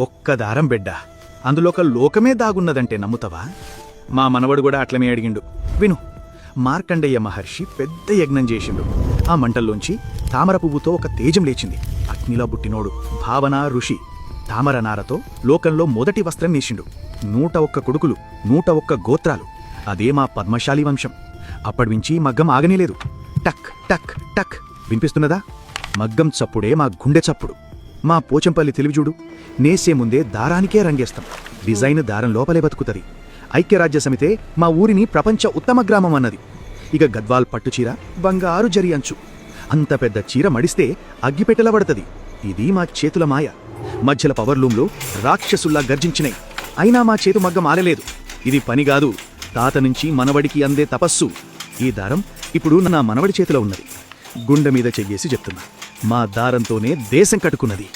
ఒక్క దారం బిడ్డ, అందులోక లోకమే దాగున్నదంటే నమ్ముతావా? మా మనవడు కూడా అట్లనే అడిగిండు. విను, మార్కండేయ మహర్షి పెద్ద యజ్ఞం చేసిండు. ఆ మంటల్లోంచి తామర పువ్వుతో ఒక తేజం లేచింది. అగ్నిలో బుట్టినోడు భావన ఋషి తామర నారతో లోకంలో మొదటి వస్త్రం నేసిండు. 101 కొడుకులు, 101 గోత్రాలు. అదే మా పద్మశాలి వంశం. అప్పటినుంచి మగ్గం ఆగనేలేదు. టక్ టక్ టక్ వినిపిస్తున్నదా? మగ్గం చప్పుడే మా గుండె చప్పుడు. మా పోచంపల్లి తెలివిజూడు, నేసే ముందే దారానికే రంగేస్తాం. డిజైన్ దారం లోపలే బతుకుతది. ఐక్యరాజ్య సమితే మా ఊరిని ప్రపంచ ఉత్తమ గ్రామం అన్నది. ఇక గద్వాల్ పట్టుచీర బంగారు జరి అంచు. అంత పెద్ద చీర మడిస్తే అగ్గిపెట్టెల పడుతుంది. ఇది మా చేతుల మాయ. మధ్యల పవర్లూంలో రాక్షసుల్లా గర్జించినాయి. అయినా మా చేతు మగ్గం ఆరలేదు. ఇది పనిగాదు, తాత నుంచి మనవడికి అందే తపస్సు. ఈ దారం ఇప్పుడు నా మనవడి చేతిలో ఉన్నది. గుండె మీద చెయ్యేసి చెప్తున్నా, మా దారంతోనే దేశం కట్టుకున్నది.